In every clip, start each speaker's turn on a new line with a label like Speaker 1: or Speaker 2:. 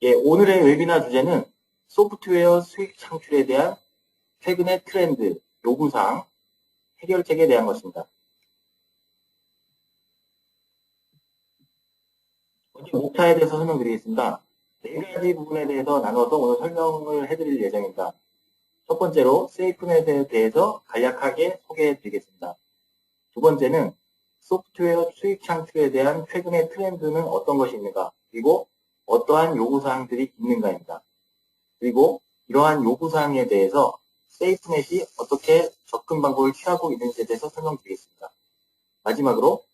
Speaker 1: 예, 오늘의 웨비나 주제는 소프트웨어 수익 창출에 대한 최근의 트렌드, 요구사항, 해결책에 대한 것입니다. 먼저 목차에 대해서 설명드리겠습니다. 네 가지 부분에 대해서 나눠서 오늘 설명을 해드릴 예정입니다. 첫 번째로 세이프넷에 대해서 간략하게 소개해드리겠습니다. 두 번째는 소프트웨어 수익 창출에 대한 최근의 트렌드는 어떤 것이 있는가, 그리고 어떠한 요구사항들이 있는가입니다. 그리고 이러한 요구사항에 대해서 세이프넷이 어떻게 접근 방법을 취하고 있는지에 대해서 설명드리겠습니다. 마지막으로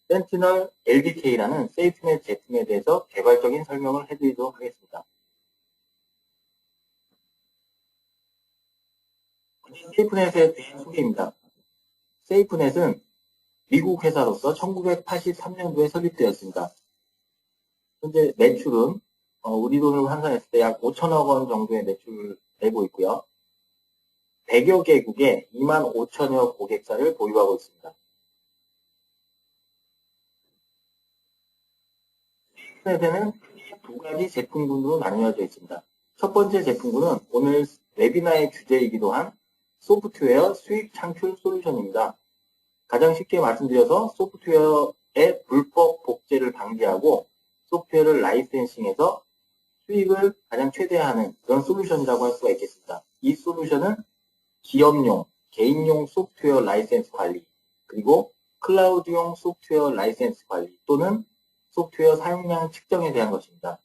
Speaker 1: 센티널 LDK라는 세이프넷 제품에 대해서 개괄적인 설명을 해드리도록 하겠습니다. 세이프넷에 대한 소개입니다. 세이프넷은 미국 회사로서 1983년도에 설립되었습니다. 현재 매출은 우리 돈으로 환산했을 때 약 5천억 원 정도의 매출을 내고 있고요. 100여 개국에 2만 5천여 고객사를 보유하고 있습니다. 세이프넷에는 두 가지 제품군으로 나뉘어져 있습니다. 첫 번째 제품군은 오늘 웨비나의 주제이기도 한 소프트웨어 수익 창출 솔루션입니다. 가장 쉽게 말씀드려서 소프트웨어의 불법 복제를 방지하고 소프트웨어를 라이센싱해서 수익을 가장 최대화하는 그런 솔루션이라고 할 수가 있겠습니다. 이 솔루션은 기업용, 개인용 소프트웨어 라이센스 관리, 그리고 클라우드용 소프트웨어 라이센스 관리 또는 소프트웨어 사용량 측정에 대한 것입니다.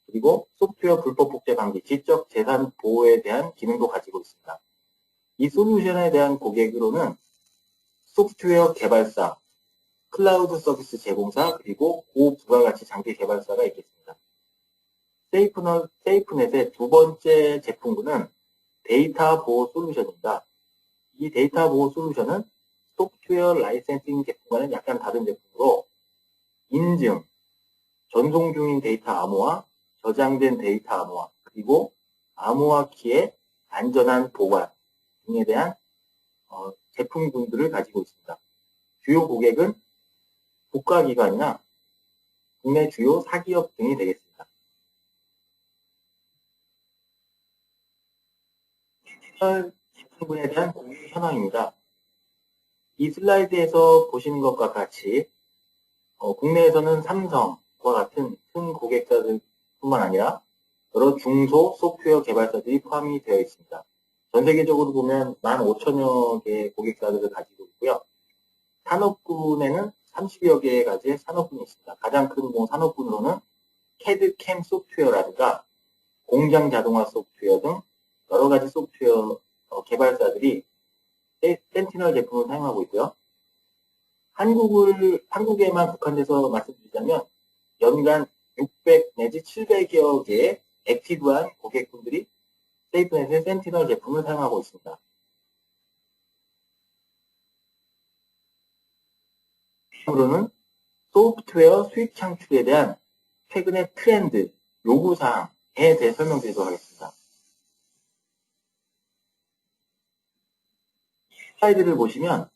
Speaker 1: 그리고 소프트웨어 불법 복제 방지, 지적 재산 보호에 대한 기능도 가지고 있습니다. 이 솔루션에 대한 고객으로는 소프트웨어 개발사, 클라우드 서비스 제공사, 그리고 고부가가치 장비 개발사가 있겠습니다. 세이프넷의 두 번째 제품군은 데이터 보호 솔루션입니다. 이 데이터 보호 솔루션은 소프트웨어 라이센싱 제품과는 약간 다른 제품으로 인증, 전송 중인 데이터 암호화, 저장된 데이터 암호화, 그리고 암호화 키의 안전한 보관 등에 대한 제품군들을 가지고 있습니다. 주요 고객은 국가기관이나 국내 주요 사기업 등이 되겠습니다. 제품군에 대한 고객 현황입니다. 이 슬라이드에서 보시는 것과 같이 국내에서는 삼성과 같은 큰 고객사들뿐만 아니라 여러 중소 소프트웨어 개발사들이 포함이 되어 있습니다. 전 세계적으로 보면 15,000여 개의 고객사들을 가지고 있고요. 산업군에는 30여 개의 가지의 산업군이 있습니다. 가장 큰 산업군으로는 캐드캠 소프트웨어라든가 공장 자동화 소프트웨어 등 여러 가지 소프트웨어 개발사들이 센티널 제품을 사용하고 있고요. 한국에만 국한돼서 말씀드리자면 연간 600 내지 700여 개의 액티브한 고객분들이 세이프넷의 센티널 제품을 사용하고 있습니다. 다음으로는 소프트웨어 수익 창출에 대한 최근의 트렌드, 요구사항에 대해 설명드리도록 하겠습니다. 슬라이드를 보시면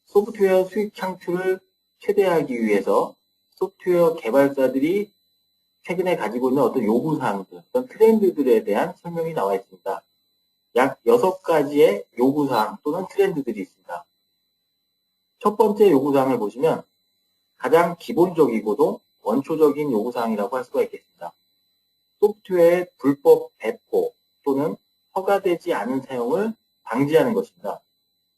Speaker 1: 소프트웨어 수익 창출을 최대화하기 위해서 소프트웨어 개발사들이 최근에 가지고 있는 어떤 요구사항들, 어떤 트렌드들에 대한 설명이 나와 있습니다. 약 6가지의 요구사항 또는 트렌드들이 있습니다. 첫 번째 요구사항을 보시면 가장 기본적이고도 원초적인 요구사항이라고 할 수가 있겠습니다. 소프트웨어의 불법 배포 또는 허가되지 않은 사용을 방지하는 것입니다.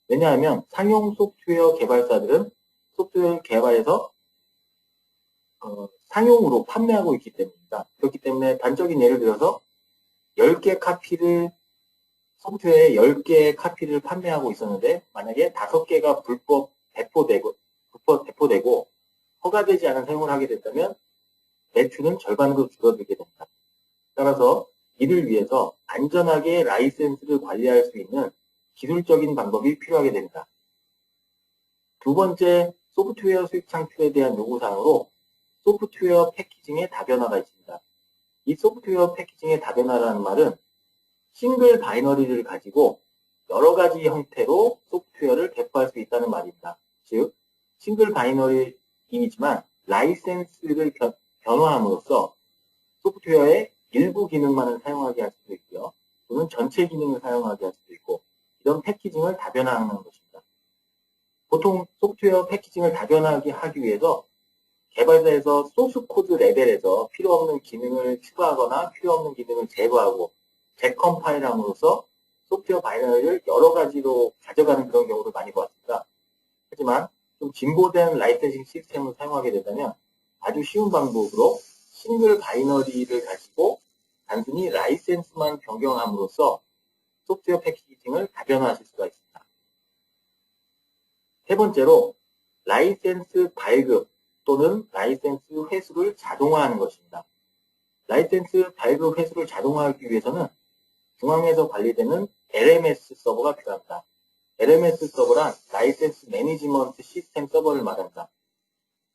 Speaker 1: 왜냐하면 상용 소프트웨어 개발사들은 소프트웨어 개발에서 상용으로 판매하고 있기 때문입니다. 그렇기 때문에 단적인 예를 들어서 10개 카피를 소프트웨어에 10개의 카피를 판매하고 있었는데 만약에 5개가 불법 배포되고 허가되지 않은 사용을 하게 됐다면 매출은 절반으로 줄어들게 됩니다. 따라서 이를 위해서 안전하게 라이센스를 관리할 수 있는 기술적인 방법이 필요하게 됩니다. 두 번째, 소프트웨어 수익 창출에 대한 요구사항으로 소프트웨어 패키징의 다변화가 있습니다. 이 소프트웨어 패키징의 다변화라는 말은 싱글 바이너리를 가지고 여러 가지 형태로 소프트웨어를 배포할 수 있다는 말입니다. 즉, 싱글 바이너리이지만 라이센스를 변화함으로써 소프트웨어의 일부 기능만을 사용하게 할 수도 있고요. 또는 전체 기능을 사용하게 할 수도 있고, 이런 패키징을 다변화하는 것입니다. 보통 소프트웨어 패키징을 다변화하게 하기 위해서 개발사에서 소스 코드 레벨에서 필요 없는 기능을 추가하거나 필요 없는 기능을 제거하고 재컴파일함으로써 소프트웨어 바이너리를 여러 가지로 가져가는 그런 경우를 많이 보았습니다. 하지만 좀 진보된 라이센싱 시스템을 사용하게 된다면 아주 쉬운 방법으로 싱글 바이너리를 가지고 단순히 라이센스만 변경함으로써 소프트웨어 패키징을 다변화하실 수가 있습니다. 세 번째로 라이센스 발급 또는 라이센스 회수를 자동화하는 것입니다. 라이센스 발급 회수를 자동화하기 위해서는 중앙에서 관리되는 LMS 서버가 필요합니다. LMS 서버란 라이센스 매니지먼트 시스템 서버를 말합니다.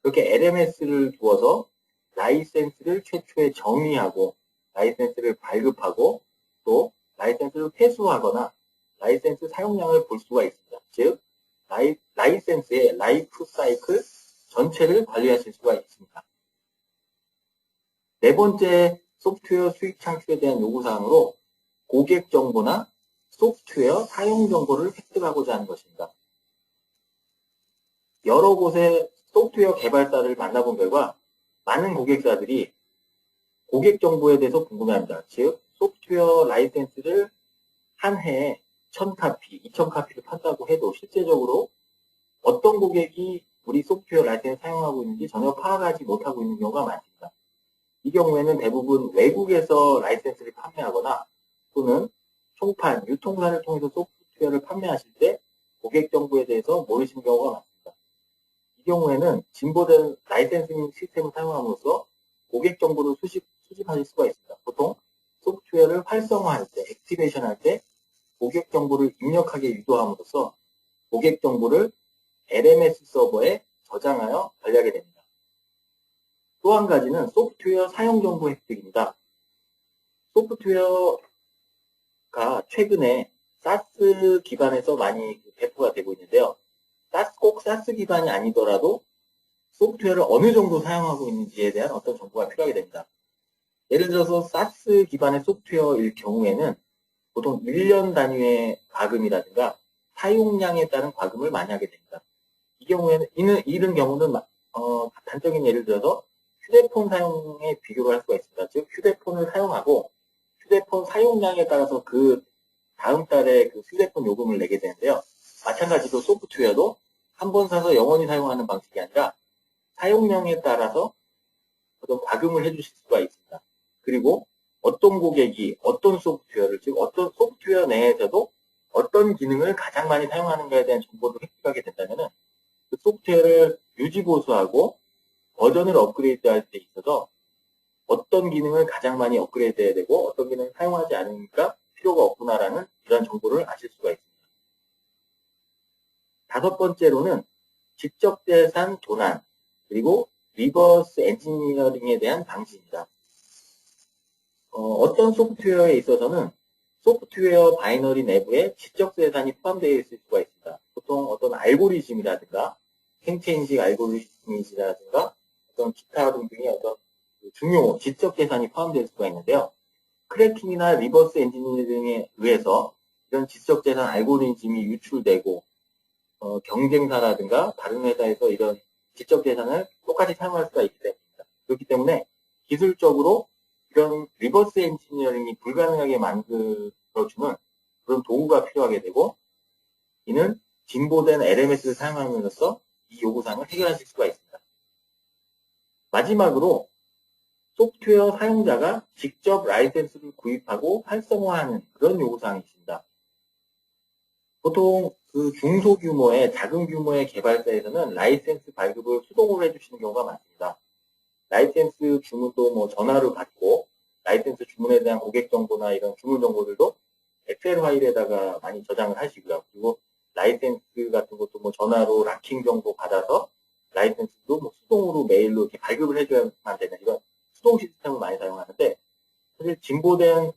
Speaker 1: 그렇게 LMS를 두어서 라이센스를 최초에 정의하고 라이센스를 발급하고 또 라이센스를 회수하거나 라이센스 사용량을 볼 수가 있습니다. 즉 라이센스의 라이프 사이클 전체를 관리하실 수가 있습니다. 네 번째 소프트웨어 수익 창출에 대한 요구사항으로 고객 정보나 소프트웨어 사용 정보를 획득하고자 하는 것입니다. 여러 곳의 소프트웨어 개발사를 만나본 결과 많은 고객사들이 고객 정보에 대해서 궁금해합니다. 즉 소프트웨어 라이센스를 한 해에 1000카피, 2000카피를 판다고 해도 실제적으로 어떤 고객이 우리 소프트웨어 라이센스 사용하고 있는지 전혀 파악하지 못하고 있는 경우가 많습니다. 이 경우에는 대부분 외국에서 라이센스를 판매하거나 또는 총판, 유통사를 통해서 소프트웨어를 판매하실 때 고객 정보에 대해서 모르시는 경우가 많습니다. 이 경우에는 진보된 라이센싱 시스템을 사용함으로써 고객 정보를 수집하실 수가 있습니다. 보통 소프트웨어를 활성화할 때, 액티베이션 할 때 고객 정보를 입력하게 유도함으로써 고객 정보를 LMS 서버에 저장하여 관리하게 됩니다. 또 한 가지는 소프트웨어 사용 정보 획득입니다. 소프트웨어가 최근에 사스 기반에서 많이 배포가 되고 있는데요. 꼭 사스 기반이 아니더라도 소프트웨어를 어느 정도 사용하고 있는지에 대한 어떤 정보가 필요하게 됩니다. 예를 들어서 사스 기반의 소프트웨어일 경우에는 보통 1년 단위의 과금이라든가 사용량에 따른 과금을 많이 하게 됩니다. 이 경우에는 이런 경우는 단적인 예를 들어서 휴대폰 사용에 비교를 할 수가 있습니다. 즉 휴대폰을 사용하고 휴대폰 사용량에 따라서 그 다음 달에 그 휴대폰 요금을 내게 되는데요. 마찬가지로 소프트웨어도 한 번 사서 영원히 사용하는 방식이 아니라 사용량에 따라서 어떤 과금을 해주실 수가 있습니다. 그리고 어떤 고객이 어떤 소프트웨어를, 즉 어떤 소프트웨어 내에서도 어떤 기능을 가장 많이 사용하는가에 대한 정보를 획득하게 된다면 그 소프트웨어를 유지 보수하고 버전을 업그레이드할 때 있어서 어떤 기능을 가장 많이 업그레이드해야 되고 어떤 기능을 사용하지 않으니까 필요가 없구나라는 이런 정보를 아실 수가 있습니다. 다섯 번째로는 지적재산 도난 그리고 리버스 엔지니어링에 대한 방지입니다. 어떤 소프트웨어에 있어서는 소프트웨어 바이너리 내부에 지적재산이 포함되어 있을 수가 있습니다. 보통 어떤 알고리즘이라든가 생체 인식 알고리즘이라든가 어떤 기타 등등의 어떤 중요 지적재산이 포함될 수가 있는데요. 크래킹이나 리버스 엔지니어링에 의해서 이런 지적재산 알고리즘이 유출되고 경쟁사라든가 다른 회사에서 이런 지적재산을 똑같이 사용할 수가 있기 때문입니다. 그렇기 때문에 기술적으로 이런 리버스 엔지니어링이 불가능하게 만들어주는 그런 도구가 필요하게 되고 이는 진보된 LMS를 사용함으로써 이 요구사항을 해결하실 수가 있습니다. 마지막으로 소프트웨어 사용자가 직접 라이센스를 구입하고 활성화하는 그런 요구사항이 있습니다. 보통 그 중소규모의 작은 규모의 개발사에서는 라이센스 발급을 수동으로 해주시는 경우가 많습니다. 라이센스 주문도 뭐 전화로 받고 라이센스 주문에 대한 고객 정보나 이런 주문 정보들도 엑셀 파일에다가 많이 저장을 하시고요. 그리고 라이센스 같은 것도 뭐 전화로 락킹 정보 받아서 라이센스도 뭐 수동으로 메일로 이렇게 발급을 해줘야만 되는 이런 수동 시스템을 많이 사용하는데 사실 진보된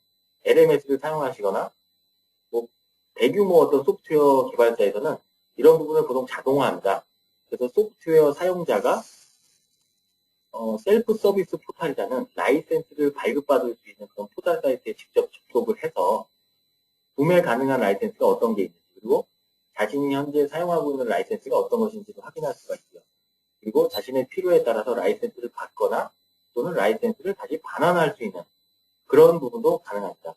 Speaker 1: LMS를 사용하시거나 뭐 대규모 어떤 소프트웨어 개발사에서는 이런 부분을 보통 자동화합니다. 그래서 소프트웨어 사용자가 셀프 서비스 포탈이라는 라이센스를 발급받을 수 있는 어떤 포털 사이트에 직접 접속을 해서 구매 가능한 라이센스가 어떤 게 있는지, 그리고 자신이 현재 사용하고 있는 라이센스가 어떤 것인지도 확인할 수가 있고요. 그리고 자신의 필요에 따라서 라이센스를 받거나 또는 라이센스를 다시 반환할 수 있는 그런 부분도 가능합니다.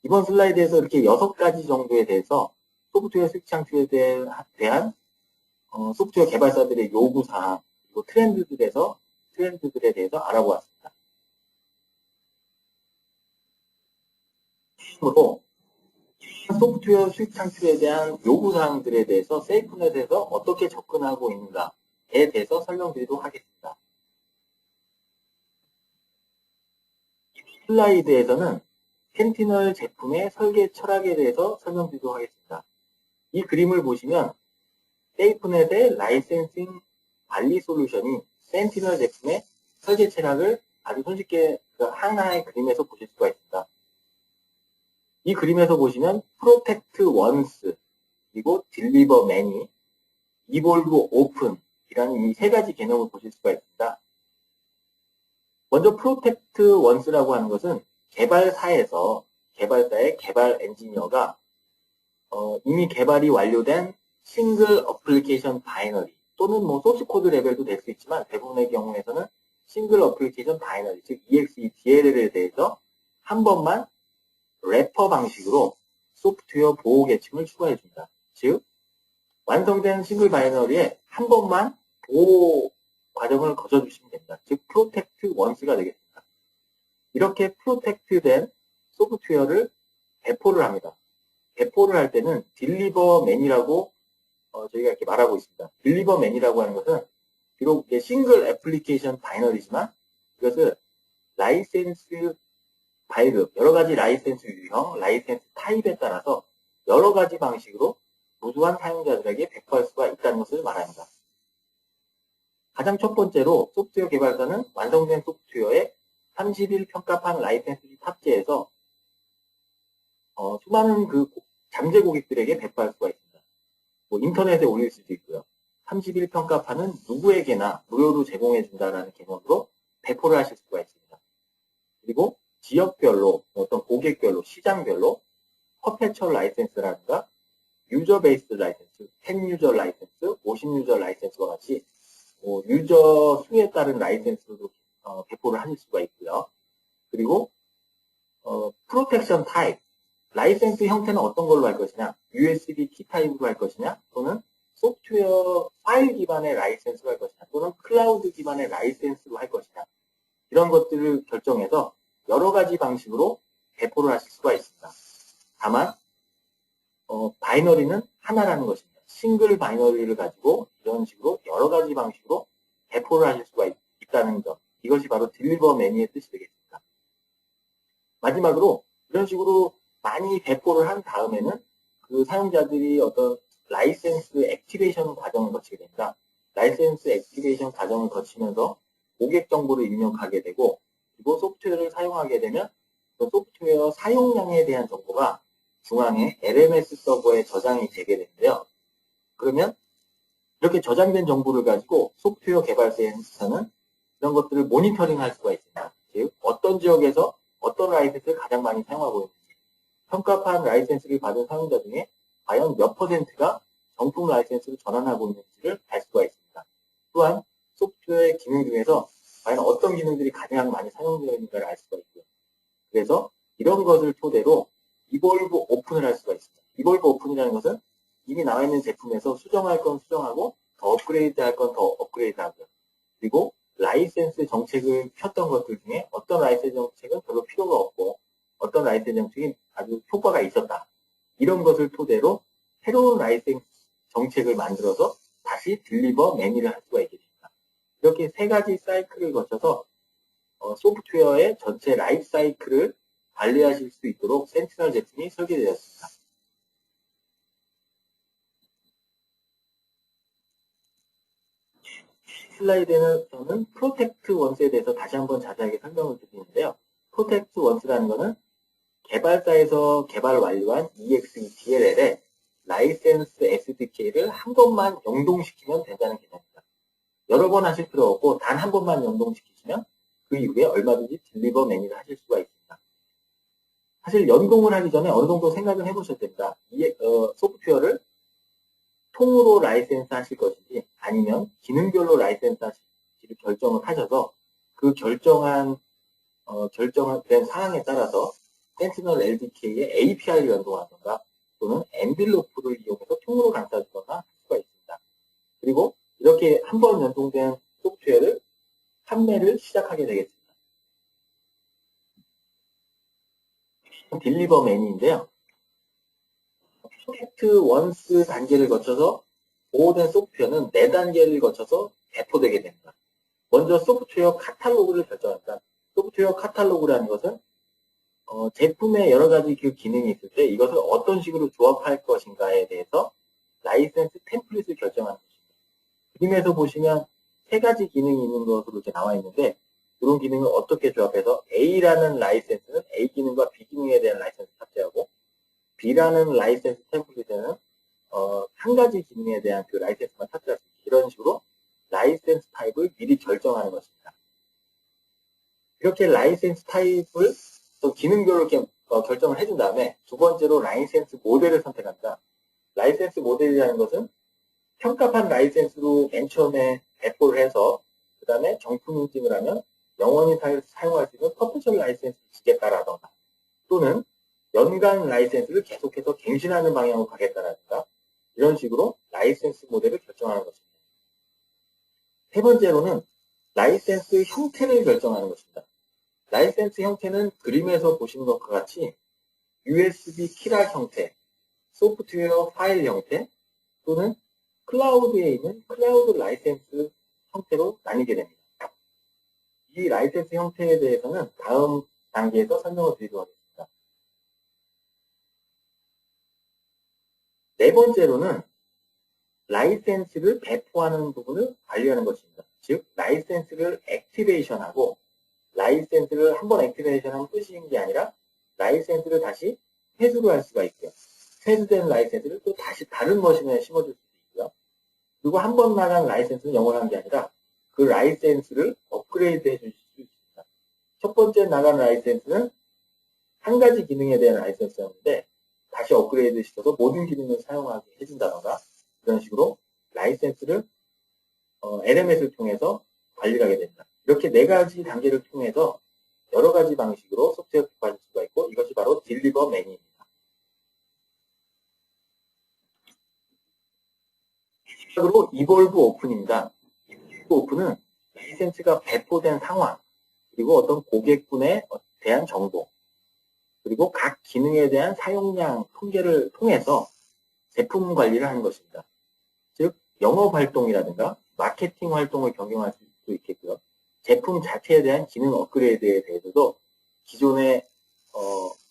Speaker 1: 이번 슬라이드에서 이렇게 6가지 정도에 대해서 소프트웨어 수익 창출에 대한 소프트웨어 개발사들의 요구사항, 그리고 트렌드들에 대해서 알아보았습니다. 다음으로 소프트웨어 수익 창출에 대한 요구사항들에 대해서 세이프넷에서 어떻게 접근하고 있는가에 대해서 설명드리도록 하겠습니다. 슬라이드에서는 센티널 제품의 설계 철학에 대해서 설명드리도록 하겠습니다. 이 그림을 보시면 세이프넷의 라이센싱 관리 솔루션이 센티널 제품의 설계 철학을 아주 손쉽게 하나의 그림에서 보실 수가 있습니다. 이 그림에서 보시면 프로텍트 원스, 그리고 딜리버 매니, 이볼브 오픈이라는 이 3가지 개념을 보실 수가 있습니다. 먼저 프로텍트 원스라고 하는 것은 개발사의 개발 엔지니어가 이미 개발이 완료된 싱글 어플리케이션 바이너리 또는 뭐 소스 코드 레벨도 될 수 있지만 대부분의 경우에서는 싱글 어플리케이션 바이너리, 즉 EXE, DLL에 대해서 한 번만 래퍼 방식으로 소프트웨어 보호 계층을 추가해줍니다. 즉 완성된 싱글 바이너리에 한 번만 보호 과정을 거쳐주시면 됩니다. 즉 프로텍트 원스가 되겠습니다. 이렇게 프로텍트된 소프트웨어를 배포를 합니다. 배포를 할 때는 딜리버 맨이라고 저희가 이렇게 말하고 있습니다. 딜리버 맨이라고 하는 것은 비록 싱글 애플리케이션 바이너리지만 이것을 라이센스 발급, 여러 가지 라이센스 유형, 라이센스 타입에 따라서 여러 가지 방식으로 무수한 사용자들에게 배포할 수가 있다는 것을 말합니다. 가장 첫 번째로 소프트웨어 개발사는 완성된 소프트웨어에 30일 평가판 라이센스를 탑재해서 수많은 잠재 고객들에게 배포할 수가 있습니다. 뭐 인터넷에 올릴 수도 있고요. 30일 평가판은 누구에게나 무료로 제공해준다는 개념으로 배포를 하실 수가 있습니다. 그리고 지역별로, 어떤 고객별로, 시장별로 퍼페추얼 라이센스라든가 유저 베이스 라이센스, 10 유저 라이센스, 50 유저 라이센스와 같이 유저 수에 따른 라이센스도 배포를 하실 수가 있고요. 그리고 프로텍션 타입, 라이센스 형태는 어떤 걸로 할 것이냐, USB 키 타입으로 할 것이냐, 또는 소프트웨어 파일 기반의 라이센스로 할 것이냐, 또는 클라우드 기반의 라이센스로 할 것이냐, 이런 것들을 결정해서 여러 가지 방식으로 배포를 하실 수가 있습니다. 다만 바이너리는 하나라는 것입니다. 싱글 바이너리를 가지고 이런 식으로 여러 가지 방식으로 배포를 하실 수가 있다는 점, 이것이 바로 딜리버 매니의 뜻이 되겠습니다. 마지막으로 이런 식으로 많이 배포를 한 다음에는 그 사용자들이 어떤 라이센스 액티베이션 과정을 거치게 됩니다. 라이센스 액티베이션 과정을 거치면서 고객 정보를 입력하게 되고, 그리고 소프트웨어를 사용하게 되면 그 소프트웨어 사용량에 대한 정보가 중앙에 LMS 서버에 저장이 되게 되는데요. 그러면 이렇게 저장된 정보를 가지고 소프트웨어 개발사에서는 이런 것들을 모니터링 할 수가 있습니다. 즉 어떤 지역에서 어떤 라이센스를 가장 많이 사용하고 있는지, 평가판 라이센스를 받은 사용자 중에 과연 몇 %가 정품 라이센스를 전환하고 있는지를 알 수가 있습니다. 또한 소프트웨어의 기능 중에서 과연 어떤 기능들이 가장 많이 사용되어 있는가를 알 수가 있고요. 그래서 이런 것을 토대로 이볼브 오픈을 할 수가 있습니다. 이볼브 오픈이라는 것은 이미 나와 있는 제품에서 수정할 건 수정하고 더 업그레이드 할 건 더 업그레이드 하고요. 그리고 라이센스 정책을 폈던 것들 중에 어떤 라이센스 정책은 별로 필요가 없고 어떤 라이센스 정책이 아주 효과가 있었다. 이런 것을 토대로 새로운 라이센스 정책을 만들어서 다시 딜리버 매니를 할 수가 있게 됩니다. 이렇게 3가지 사이클을 거쳐서 소프트웨어의 전체 라이프 사이클을 관리하실 수 있도록 센티널 제품이 설계되었습니다. 슬라이드에서는 프로텍트 원스에 대해서 다시 한번 자세하게 설명을 드리는데요. 프로텍트 원스라는 것은 개발사에서 개발 완료한 EXE DLL에 라이센스 SDK를 한 번만 연동시키면 된다는 개념입니다. 여러 번 하실 필요 없고 단 한 번만 연동시키시면 그 이후에 얼마든지 딜리버 매니를 하실 수가 있습니다. 사실 연동을 하기 전에 어느 정도 생각을 해보셔야 됩니다. 소프트웨어를 통으로 라이센스 하실 것인지 아니면 기능별로 라이센스 하실지를 결정을 하셔서 그 결정된 사항에 따라서 센티널 LDK의 API를 연동하던가 또는 엔빌로프를 이용해서 통으로 감싸주거나 할 수가 있습니다. 그리고 이렇게 한번 연동된 소프트웨어를 판매를 시작하게 되겠습니다. 딜리버 매니인데요. 프로젝트 원스 단계를 거쳐서 보호된 소프트웨어는 4단계를 거쳐서 배포되게 됩니다. 먼저 소프트웨어 카탈로그를 결정합니다. 소프트웨어 카탈로그라는 것은 제품에 여러 가지 그 기능이 있을 때 이것을 어떤 식으로 조합할 것인가에 대해서 라이센스 템플릿을 결정하는 것입니다. 그림에서 보시면 3가지 기능이 있는 것으로 이렇게 나와 있는데 이런 기능을 어떻게 조합해서 A라는 라이센스는 A 기능과 B 기능에 대한 라이센스를 탑재하고 B라는 라이센스 템플릿에는 한 가지 기능에 대한 그 라이센스만 탑재할 수 있게 이런 식으로 라이센스 타입을 미리 결정하는 것입니다. 이렇게 라이센스 타입을 또 기능별로 이렇게 결정을 해준 다음에 두 번째로 라이센스 모델을 선택합니다. 라이센스 모델이라는 것은 평가판 라이센스로 맨 처음에 배포를 해서 그 다음에 정품 인증을 하면 영원히 사용할 수 있는 퍼페셜 라이센스를 주겠다라던가 또는 연간 라이센스를 계속해서 갱신하는 방향으로 가겠다라든가 이런 식으로 라이센스 모델을 결정하는 것입니다. 세 번째로는 라이센스 형태를 결정하는 것입니다. 라이센스 형태는 그림에서 보시는 것과 같이 USB 키락 형태, 소프트웨어 파일 형태 또는 클라우드에 있는 클라우드 라이센스 형태로 나뉘게 됩니다. 이 라이센스 형태에 대해서는 다음 단계에서 설명을 드리도록 하겠습니다. 네 번째로는 라이센스를 배포하는 부분을 관리하는 것입니다. 즉, 라이센스를 액티베이션하고 라이센스를 한번 액티베이션하면 끝인 게 아니라 라이센스를 다시 회수를 할 수가 있고요. 회수된 라이센스를 또 다시 다른 머신에 심어줄 수도 있고요. 그리고 한 번 나간 라이센스는 영원한 게 아니라 그 라이센스를 업그레이드 해줄 수 있습니다. 첫 번째 나간 라이센스는 한 가지 기능에 대한 라이센스였는데 다시 업그레이드 시켜서 모든 기능을 사용하게 해준다던가 이런 식으로 라이센스를 LMS를 통해서 관리를 하게 됩니다. 이렇게 4가지 단계를 통해서 여러 가지 방식으로 소프트웨어를 배포할 수가 있고 이것이 바로 딜리버 매니입니다. 마지막으로 이볼브 오픈입니다. 이볼브 오픈은 라이센스가 배포된 상황 그리고 어떤 고객분에 대한 정보 그리고 각 기능에 대한 사용량 통계를 통해서 제품 관리를 하는 것입니다. 즉 영업 활동이라든가 마케팅 활동을 변경할 수도 있겠고요. 제품 자체에 대한 기능 업그레이드에 대해서도 기존의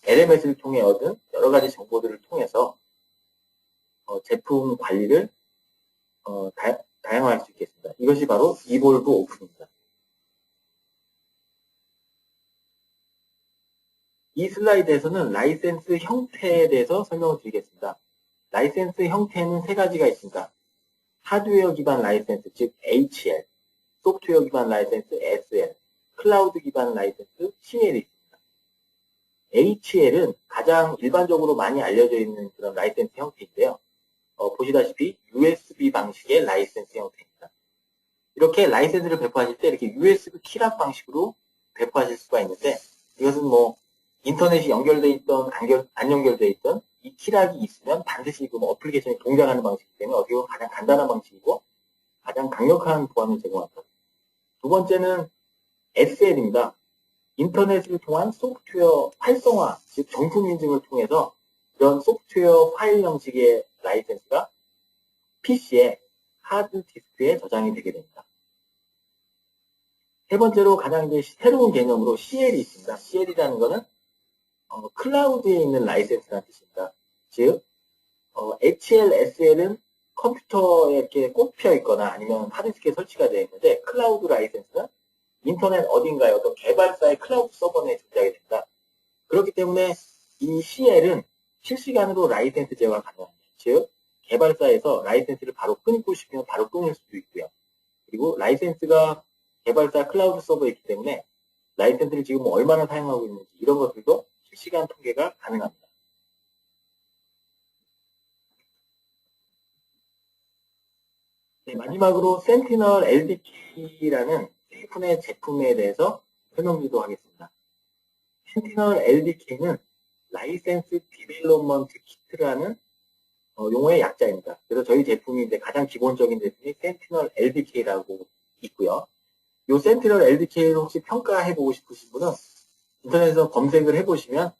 Speaker 1: LMS를 통해 얻은 여러 가지 정보들을 통해서 제품 관리를 다양화할 수 있겠습니다. 이것이 바로 이볼브 오픈입니다. 이 슬라이드에서는 라이센스 형태에 대해서 설명을 드리겠습니다. 라이센스 형태는 3가지가 있습니다. 하드웨어 기반 라이센스, 즉 HL, 소프트웨어 기반 라이센스 SL, 클라우드 기반 라이센스 CL이 있습니다. HL은 가장 일반적으로 많이 알려져 있는 그런 라이센스 형태인데요. 보시다시피 USB 방식의 라이센스 형태입니다. 이렇게 라이센스를 배포하실 때 이렇게 USB 키락 방식으로 배포하실 수가 있는데 이것은 뭐 인터넷이 연결되어 있던 안 연결되어 있던 이 키락이 있으면 반드시 그 어플리케이션이 동작하는 방식이기 때문에 어떻게 보면 가장 간단한 방식이고 가장 강력한 보안을 제공한다. 두 번째는 SL입니다. 인터넷을 통한 소프트웨어 활성화, 즉 정품 인증을 통해서 이런 소프트웨어 파일 형식의 라이센스가 PC에 하드디스크에 저장이 되게 됩니다. 세 번째로 가장 이제 새로운 개념으로 CL이 있습니다. CL이라는 것은 클라우드에 있는 라이센스라는 뜻입니다. 즉, HL, SL은 컴퓨터에 이렇게 꼽혀 있거나 아니면 하드디스크에 설치가 되어 있는데 클라우드 라이센스는 인터넷 어딘가에 어떤 개발사의 클라우드 서버 내에 존재하게 됩니다. 그렇기 때문에 이 CL은 실시간으로 라이센스 제어가 가능합니다. 즉, 개발사에서 라이센스를 바로 끊고 싶으면 바로 끊을 수도 있고요. 그리고 라이센스가 개발사 클라우드 서버에 있기 때문에 라이센스를 지금 얼마나 사용하고 있는지 이런 것들도 실시간 통계가 가능합니다. 네, 마지막으로 센티널 LDK라는 세이프넷 제품에 대해서 설명드리도록 하겠습니다. 센티널 LDK는 라이센스 디벨롭먼트 키트라는 용어의 약자입니다. 그래서 저희 제품이 이제 가장 기본적인 제품이 센티널 LDK라고 있고요. 이 센티널 LDK를 혹시 평가해보고 싶으신 분은 인터넷에서 검색을 해보시면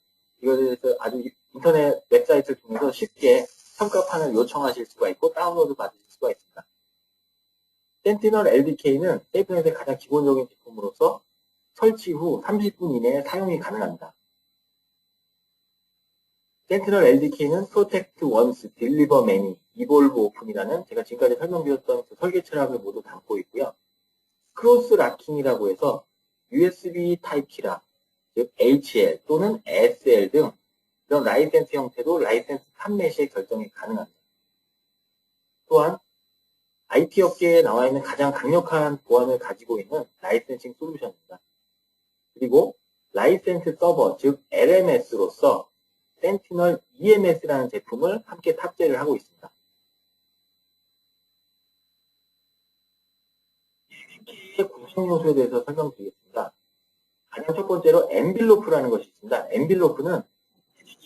Speaker 1: 이거에 대해서 아주 인터넷 웹사이트를 통해서 쉽게 평가판을 요청하실 수가 있고 다운로드 받으실 수가 있습니다. 센티널 LDK는 세이프넷의 가장 기본적인 제품으로서 설치 후 30분 이내에 사용이 가능합니다. 센티널 LDK는 Protect Once, Deliver Many, Evolve Open이라는 제가 지금까지 설명드렸던 그 설계 철학을 모두 담고 있고요. 크로스 락킹이라고 해서 USB 타입 키라, 즉 HL 또는 SL 등 이런 라이센스 형태도 라이센스 판매 시에 결정이 가능합니다. 또한 IT 업계에 나와 있는 가장 강력한 보안을 가지고 있는 라이센싱 솔루션입니다. 그리고 라이센스 서버, 즉 LMS로서 센티널 EMS라는 제품을 함께 탑재를 하고 있습니다. 구성 요소에 대해서 설명드리겠습니다. 가장 첫 번째로 엔빌로프라는 것이 있습니다. 엔빌로프는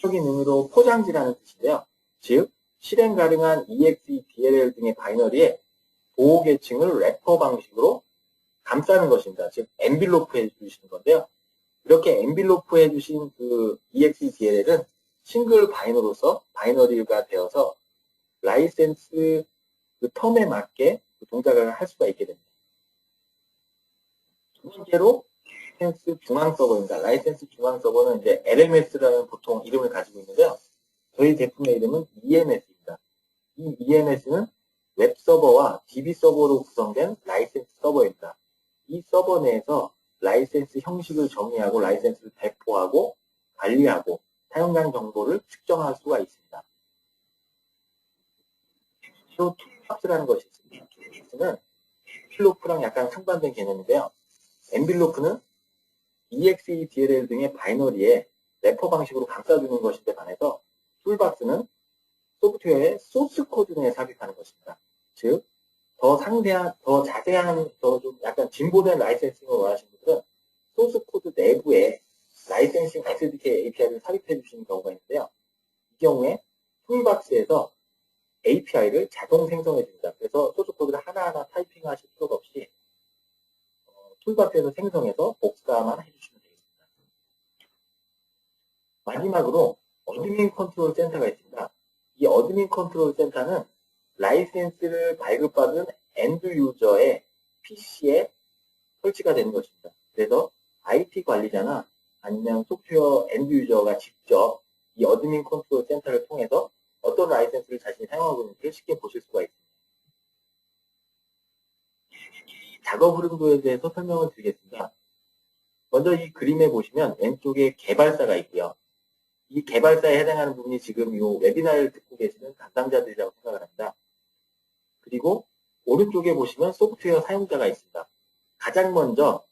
Speaker 1: 적인 의미로 포장지라는 뜻인데요. 즉 실행 가능한 EXE, DLL 등의 바이너리에 보호 계층을 래퍼 방식으로 감싸는 것입니다. 즉 엔빌로프 해주시는 건데요. 이렇게 엔빌로프 해주신 그 EXE, DLL은 싱글 바이너리가 되어서 라이센스 그 텀에 맞게 그 동작을 할 수가 있게 됩니다. 두 번째로 라이센스 중앙 서버입니다. 라이센스 중앙 서버는 이제 LMS라는 보통 이름을 가지고 있는데요. 저희 제품의 이름은 EMS입니다. 이 EMS는 웹 서버와 DB 서버로 구성된 라이센스 서버입니다. 이 서버 내에서 라이센스 형식을 정의하고 라이센스를 배포하고 관리하고 사용량 정보를 측정할 수가 있습니다. 또 툴박스라는 것이 있습니다. 툴박스는 엔빌로프랑 약간 상반된 개념인데요. 엔빌로프는 EXE, DLL 등의 바이너리에 래퍼 방식으로 감싸주는 것인데 반해서 툴박스는 소프트웨어의 소스 코드 내에 삽입하는 것입니다. 즉, 더 상세한, 더 자세한, 더 좀 약간 진보된 라이센싱을 원하시는 분들은 소스 코드 내부에 라이센싱 SDK API를 삽입해 주시는 경우가 있는데요. 이 경우에 툴박스에서 API를 자동 생성해 줍니다. 그래서 소스 코드를 하나하나 타이핑 하실 필요가 없이 툴박스에서 생성해서 복사만 해주시면 되겠습니다. 마지막으로 어드민 컨트롤 센터가 있습니다. 이 어드민 컨트롤 센터는 라이센스를 발급받은 엔드 유저의 PC에 설치가 되는 것입니다. 그래서 IT 관리자나 아니면 소프트웨어 엔드 유저가 직접 이 어드민 컨트롤 센터를 통해서 어떤 라이센스를 자신이 사용하고 있는지 쉽게 보실 수가 있습니다. 작업 흐름도에 대해서 설명을 드리겠습니다. 먼저 이 그림에 보시면 왼쪽에 개발사가 있고요. 이 개발사에 해당하는 부분이 지금 이 웨비나를 듣고 계시는 담당자들이라고 생각을 합니다. 그리고 오른쪽에 보시면 소프트웨어 사용자가 있습니다. 가장 먼저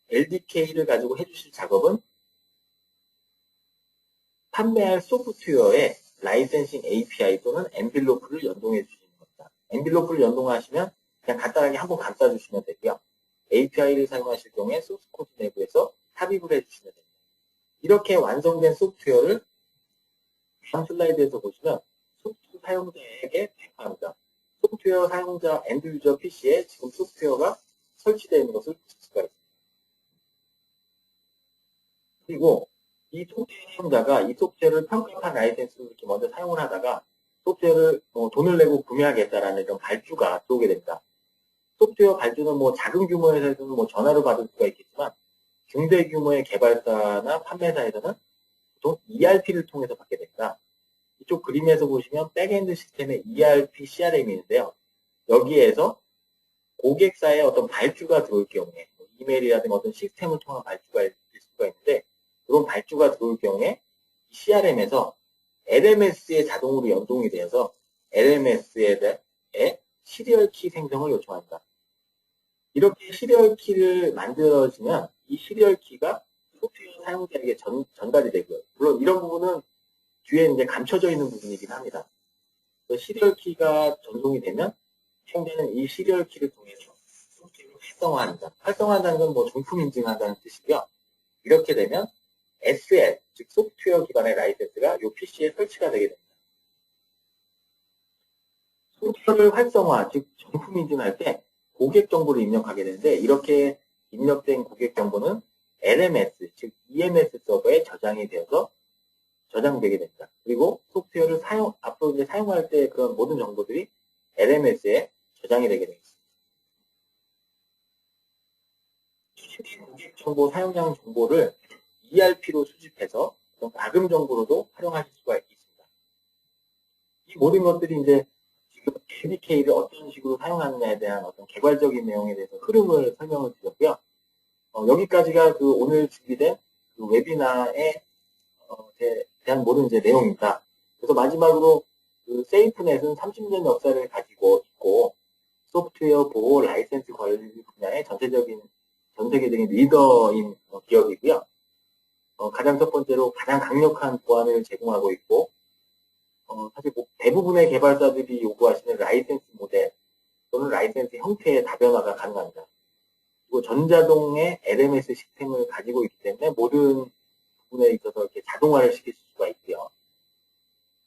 Speaker 1: LDK를 가지고 해주실 작업은 판매할 소프트웨어에 라이센싱 API 또는 엔빌로프를 연동해 주시는 겁니다. 엔빌로프를 연동하시면 그냥 간단하게 한번 감싸주시면 되고요. API를 사용하실 경우에 소스 코드 내부에서 삽입을 해주시면 됩니다. 이렇게 완성된 소프트웨어를 다음 슬라이드에서 보시면 소프트웨어 사용자에게 배포합니다. 소프트웨어 사용자 엔드 유저 PC에 지금 소프트웨어가 설치되어 있는 것을 보실 수가 있습니다. 그리고 이 소프트웨어 사용자가 이 소프트웨어를 평가한 라이센스로 이렇게 먼저 사용을 하다가 소프트웨어를 돈을 내고 구매하겠다라는 이런 발주가 들어오게 됩니다. 소프트웨어 발주는 뭐 작은 규모에서는 뭐 전화로 받을 수가 있겠지만 중대 규모의 개발사나 판매사에서는 보통 ERP를 통해서 받게 됩니다. 이쪽 그림에서 보시면 백엔드 시스템의 ERP, CRM이 있는데요. 여기에서 고객사의 어떤 발주가 들어올 경우에 이메일이라든가 어떤 시스템을 통한 발주가 있을 수가 있는데 그런 발주가 들어올 경우에 CRM에서 LMS에 자동으로 연동이 되어서 LMS에 시리얼 키 생성을 요청합니다. 이렇게 시리얼 키를 만들어지면 이 시리얼 키가 소프트웨어 사용자에게 전달이 되고요. 물론 이런 부분은 뒤에 이제 감춰져 있는 부분이긴 합니다. 시리얼 키가 전송이 되면 사용자는 이 시리얼 키를 통해서 소프트웨어를 활성화한다. 활성화한다는 건 뭐 정품 인증한다는 뜻이고요. 이렇게 되면 SL, 즉 소프트웨어 기반의 라이센스가 이 PC에 설치가 되게 됩니다. 소프트웨어를 활성화, 즉 정품 인증할 때 고객 정보를 입력하게 되는데 이렇게 입력된 고객 정보는 LMS, 즉 EMS 서버에 저장이 되어서 저장되게 됩니다. 그리고 소프트웨어를 앞으로 이제 사용할 때 그런 모든 정보들이 LMS에 저장이 되게 됩니다. 수집된 고객 정보 사용량 정보를 ERP로 수집해서 과금 정보로도 활용하실 수가 있습니다. 이 모든 것들이 이제 지금 ADK를 어떤 식으로 사용하느냐에 대한 어떤 개괄적인 내용에 대해서 흐름을 설명을 드렸고요. 여기까지가 그 오늘 준비된 그 웨비나에 대한 모든 이제 내용입니다. 그래서 마지막으로 그 세이프넷은 30년 역사를 가지고 있고 소프트웨어 보호 라이센스 관리 분야의 전 세계적인 리더인 기업이고요. 가장 첫 번째로 가장 강력한 보안을 제공하고 있고 사실 뭐 대부분의 개발사들이 요구하시는 라이센스 모델 또는 라이센스 형태의 다변화가 가능합니다. 그리고 전자동의 LMS 시스템을 가지고 있기 때문에 모든 부분에 있어서 이렇게 자동화를 시킬 수가 있고요.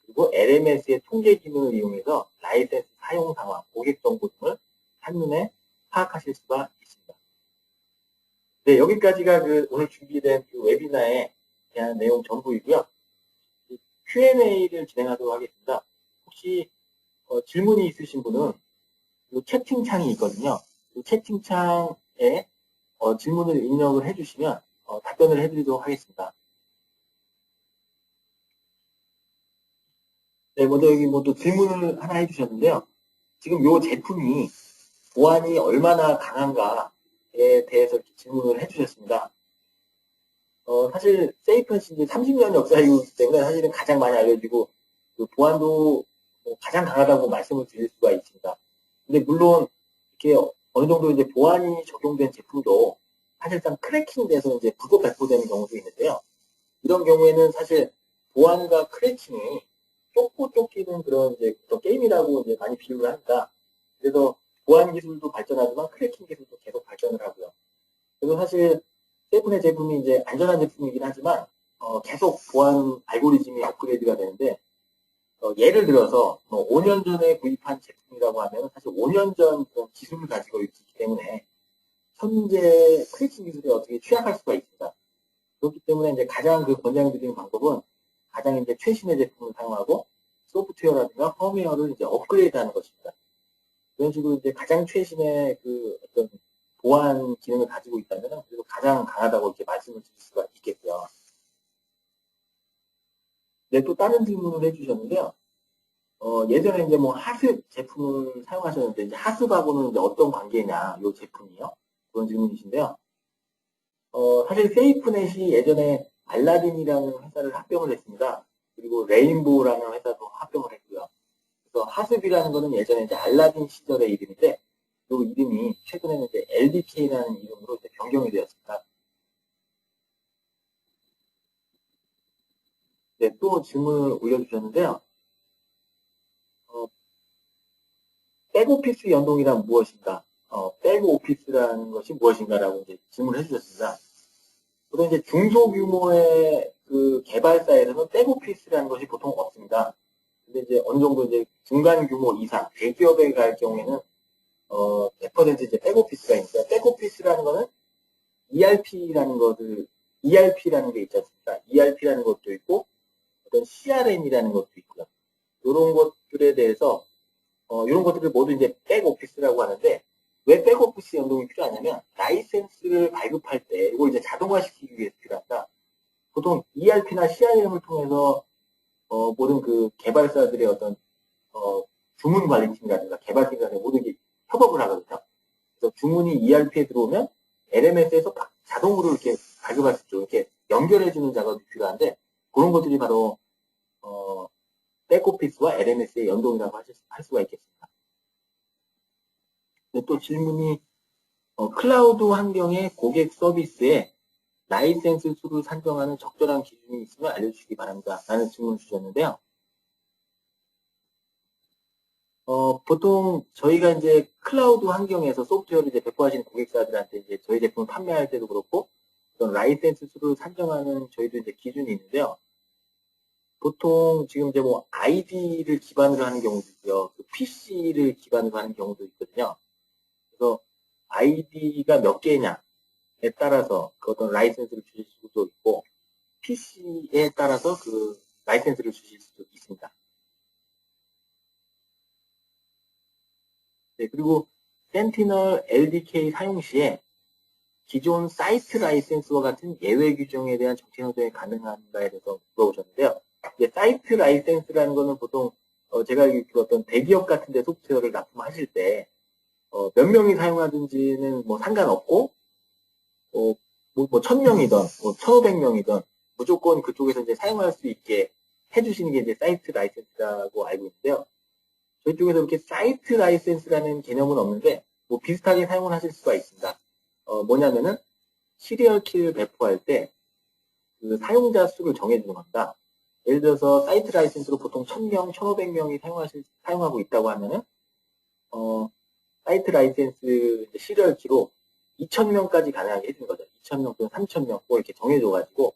Speaker 1: 그리고 LMS의 통계 기능을 이용해서 라이센스 사용 상황, 고객 정보 등을 한눈에 파악하실 수가 있습니다. 네, 여기까지가 그 오늘 준비된 그 웨비나에 대한 내용 전부이고요. Q&A를 진행하도록 하겠습니다. 혹시 질문이 있으신 분은 이 채팅창이 있거든요. 이 채팅창에 질문을 입력을 해주시면 답변을 해드리도록 하겠습니다. 네, 먼저 여기 뭐 또 질문을 하나 해주셨는데요. 지금 이 제품이 보안이 얼마나 강한가에 대해서 이렇게 질문을 해주셨습니다. 사실 세이프넷이 이제 30년 역사이기 때문에 사실은 가장 많이 알려지고 그 보안도 가장 강하다고 말씀을 드릴 수가 있습니다. 근데 물론 이렇게 어느 정도 이제 보안이 적용된 제품도 사실상 크래킹돼서 이제 부도 배포되는 경우도 있는데요. 이런 경우에는 사실 보안과 크래킹이 쫓고 쫓기는 그런 이제 또 게임이라고 이제 많이 비유를 합니다. 그래서 보안 기술도 발전하지만 크래킹 기술도 계속 발전을 하고요. 그래서 사실 세이프넷 제품이 이제 안전한 제품이긴 하지만 계속 보안 알고리즘이 업그레이드가 되는데 예를 들어서 5년 전에 구입한 제품이라고 하면 사실 5년 전 그런 기술을 가지고 있기 때문에 현재 크래킹 기술에 어떻게 취약할 수가 있습니다. 그렇기 때문에 이제 가장 그 권장드리는 방법은 가장 이제 최신의 제품을 사용하고 소프트웨어라든가 펌웨어를 이제 업그레이드하는 것입니다. 그런 식으로 이제 가장 최신의 그 어떤 보안 기능을 가지고 있다면 그래도 가장 강하다고 이렇게 말씀을 드릴 수가 있겠고요. 네, 또 다른 질문을 해주셨는데요. 예전에 이제 뭐 하습 제품을 사용하셨는데 이제 하습하고는 이제 어떤 관계냐, 이 제품이요? 그런 질문이신데요. 사실 세이프넷이 예전에 알라딘이라는 회사를 합병을 했습니다. 그리고 레인보우라는 회사도 합병을 했고요. 그래서 하습이라는 거는 예전에 이제 알라딘 시절의 이름인데 그 이름이 최근에는 이제 LDK라는 이름으로 이제 변경이 되었습니다. 네, 또 질문을 올려주셨는데요. 백오피스 연동이란 무엇인가? 백오피스라는 것이 무엇인가라고 이제 질문을 해주셨습니다. 보통 이제 중소규모의 그 개발사에서는 백오피스라는 것이 보통 없습니다. 근데 이제 어느 정도 이제 중간 규모 이상, 대기업에 갈 경우에는 100% 이제 백오피스가 있는데, 백오피스라는 거는 ERP라는 게 있지 않습니까? ERP라는 것도 있고, 어떤 CRM이라는 것도 있고요. 이런 것들에 대해서, 이런 것들을 모두 이제 백오피스라고 하는데, 왜 백오피스 연동이 필요하냐면, 라이센스를 발급할 때, 이걸 이제 자동화시키기 위해서 필요합니다. 보통 ERP나 CRM을 통해서, 모든 그 개발사들의 어떤, 주문 관리팀이라든가 개발팀이라든가 모든 게 협업을 하거든요. 그래서 주문이 ERP에 들어오면 LMS에서 자동으로 이렇게 발급할 수 있죠. 이렇게 연결해주는 작업이 필요한데 그런 것들이 바로 백오피스와 LMS의 연동이라고 할 수가 있겠습니다. 근데 또 질문이 클라우드 환경의 고객 서비스에 라이센스 수를 산정하는 적절한 기준이 있으면 알려주시기 바랍니다. 라는 질문을 주셨는데요. 보통 저희가 이제 클라우드 환경에서 소프트웨어를 이제 배포하시는 고객사들한테 이제 저희 제품을 판매할 때도 그렇고, 어떤 라이센스 수를 산정하는 저희도 이제 기준이 있는데요. 보통 지금 이제 뭐 아이디를 기반으로 하는 경우도 있고요. PC를 기반으로 하는 경우도 있거든요. 그래서 아이디가 몇 개냐에 따라서 그 어떤 라이센스를 주실 수도 있고, PC에 따라서 그 라이센스를 주실 수도 있습니다. 네, 그리고 센티널 LDK 사용 시에 기존 사이트 라이센스와 같은 예외 규정에 대한 정책 변경이 가능한가에 대해서 물어보셨는데요. 이제 사이트 라이센스라는 거는 보통 제가 그 어떤 대기업 같은 데 소프트웨어를 납품하실 때 몇 명이 사용하든지는 뭐 상관없고 뭐 1000명이든 뭐 1500명이든 무조건 그쪽에서 이제 사용할 수 있게 해주시는 게 이제 사이트 라이센스라고 알고 있는데요. 저희 쪽에서 이렇게 사이트 라이센스라는 개념은 없는데 뭐 비슷하게 사용을 하실 수가 있습니다. 뭐냐면은 시리얼 키를 배포할 때 그 사용자 수를 정해주는 겁니다. 예를 들어서 사이트 라이센스로 보통 1000명, 1500명이 사용하고 있다고 하면은 사이트 라이센스 시리얼 키로 2000명까지 가능하게 해주는 거죠. 2000명 또는 3000명 뭐 이렇게 정해줘가지고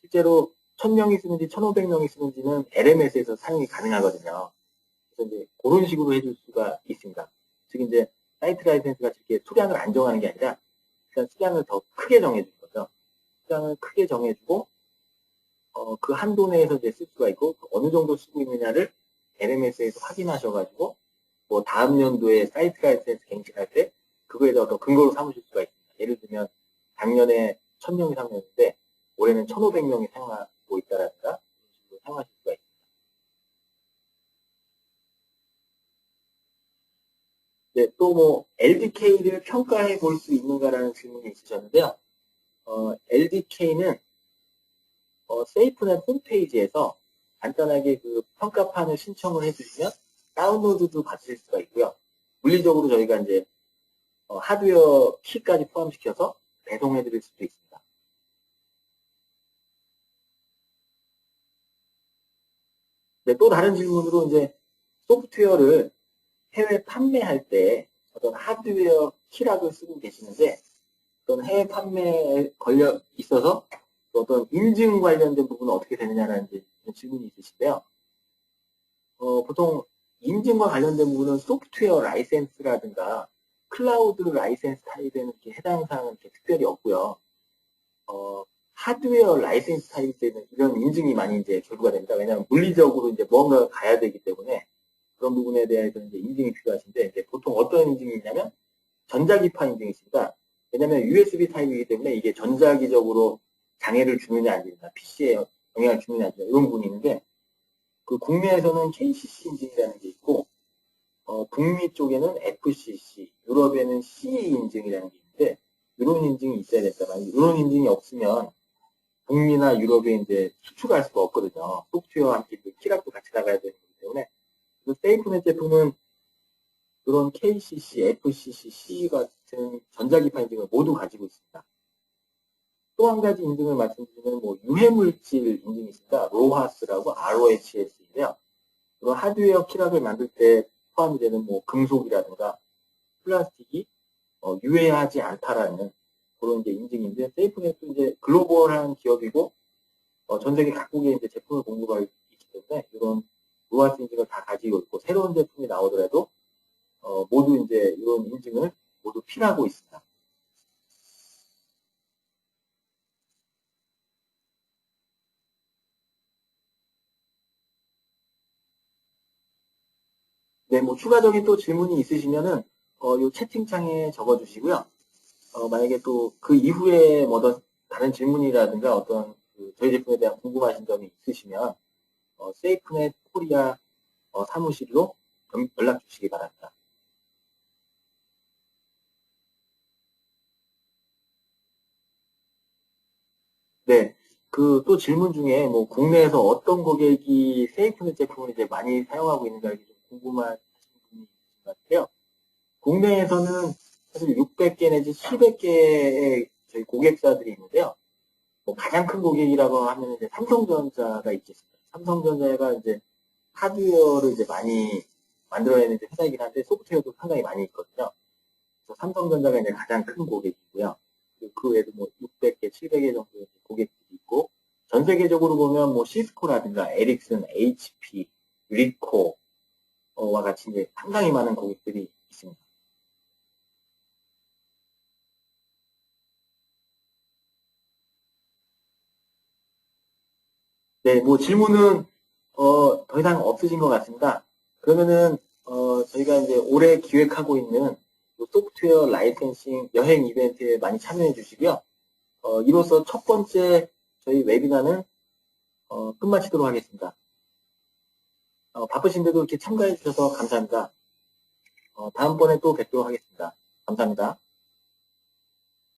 Speaker 1: 실제로 1000명이 쓰는지 1500명이 쓰는지는 LMS에서 사용이 가능하거든요. 그래서 이제 그런 식으로 해줄 수가 있습니다. 즉 이제 사이트 라이센스가 이렇게 수량을 안 정하는 게 아니라 그냥 수량을 더 크게 정해주는 거죠. 수량을 크게 정해주고 그 한도 내에서 이제 쓸 수가 있고 어느 정도 쓰고 있느냐를 LMS에서 확인하셔가지고 뭐 다음 연도에 사이트 라이센스 갱신할 때 그거에 대해서 더 근거로 삼으실 수가 있습니다. 예를 들면 작년에 1000명이 사용했는데 올해는 1500명이 사용하고 있다라든가 그런 식으로 사용하실 수가 있습니다. 네, 또 뭐 LDK를 평가해 볼 수 있는가라는 질문이 있으셨는데요. LDK는 세이프넷 홈페이지에서 간단하게 그 평가판을 신청을 해주시면 다운로드도 받으실 수가 있고요. 물리적으로 저희가 이제 하드웨어 키까지 포함시켜서 배송해 드릴 수도 있습니다. 네, 또 다른 질문으로 이제 소프트웨어를 해외 판매할 때 어떤 하드웨어 키락을 쓰고 계시는데 어떤 해외 판매에 걸려 있어서 어떤 인증 관련된 부분은 어떻게 되느냐라는 질문이 있으신데요. 보통 인증과 관련된 부분은 소프트웨어 라이센스라든가 클라우드 라이센스 타입에는 이렇게 해당 사항은 이렇게 특별히 없고요. 하드웨어 라이센스 타입에는 이런 인증이 많이 이제 결부가 됩니다. 왜냐하면 물리적으로 이제 무언가가 가야 되기 때문에 그런 부분에 대해서 이제 인증이 필요하신데 이제 보통 어떤 인증이 있냐면 전자기파 인증이 있습니다. 왜냐하면 USB 타입이기 때문에 이게 전자기적으로 장애를 주느냐 안 주느냐, PC에 영향을 주느냐 안 주느냐 이런 부분이 있는데 그 국내에서는 KCC 인증이라는 게 있고 북미 쪽에는 FCC, 유럽에는 CE 인증이라는 게 있는데 이런 인증이 있어야 된다만 이런 인증이 없으면 북미나 유럽에 이제 수출할 수가 없거든요. 소프트웨어와 함께 키락도 같이 나가야 되는 거기 때문에 세이프넷 제품은 그런 KCC, FCC, CE 같은 전자기파 인증을 모두 가지고 있습니다. 또 한 가지 인증을 말씀드리면 뭐 유해물질 인증이 있습니다. 로하스라고 ROHS인데요. 그런 하드웨어 키락을 만들 때 포함이 되는 뭐 금속이라든가 플라스틱이 유해하지 않다라는 그런 이제 인증인데 세이프넷도 이제 글로벌한 기업이고 전 세계 각국에 이제 제품을 공급하고 있기 때문에 이런 로하스 인증을 다 가지고 있고 새로운 제품이 나오더라도 모두 이제 이런 인증을 모두 필요하고 있습니다. 네, 뭐 추가적인 또 질문이 있으시면은 이 채팅창에 적어주시고요. 만약에 또 그 이후에 뭐 다른 질문이라든가 어떤 저희 제품에 대한 궁금하신 점이 있으시면 세이프넷 코리아 사무실로 연락 주시기 바랍니다. 네, 그 또 질문 중에 뭐 국내에서 어떤 고객이 세이프넷 제품을 이제 많이 사용하고 있는가 좀 궁금하신 분이 있으신 것 같아요. 국내에서는 사실 600개 내지 700개의 저희 고객사들이 있는데요. 뭐 가장 큰 고객이라고 하면 이제 삼성전자가 있겠습니다. 삼성전자가 이제 하드웨어를 이제 많이 만들어내는 이제 회사이긴 한데 소프트웨어도 상당히 많이 있거든요. 그래서 삼성전자가 이제 가장 큰 고객이고요. 그리고 그 외에도 뭐 600개, 700개 정도의 고객들이 있고, 전 세계적으로 보면 뭐 시스코라든가 에릭슨, HP, 리코와 같이 이제 상당히 많은 고객들이 있습니다. 네, 뭐 질문은 더 이상 없으신 것 같습니다. 그러면은 저희가 이제 올해 기획하고 있는 소프트웨어 라이센싱 여행 이벤트에 많이 참여해 주시고요. 이로써 첫 번째 저희 웨비나는 끝마치도록 하겠습니다. 바쁘신데도 이렇게 참가해 주셔서 감사합니다. 다음번에 또 뵙도록 하겠습니다. 감사합니다.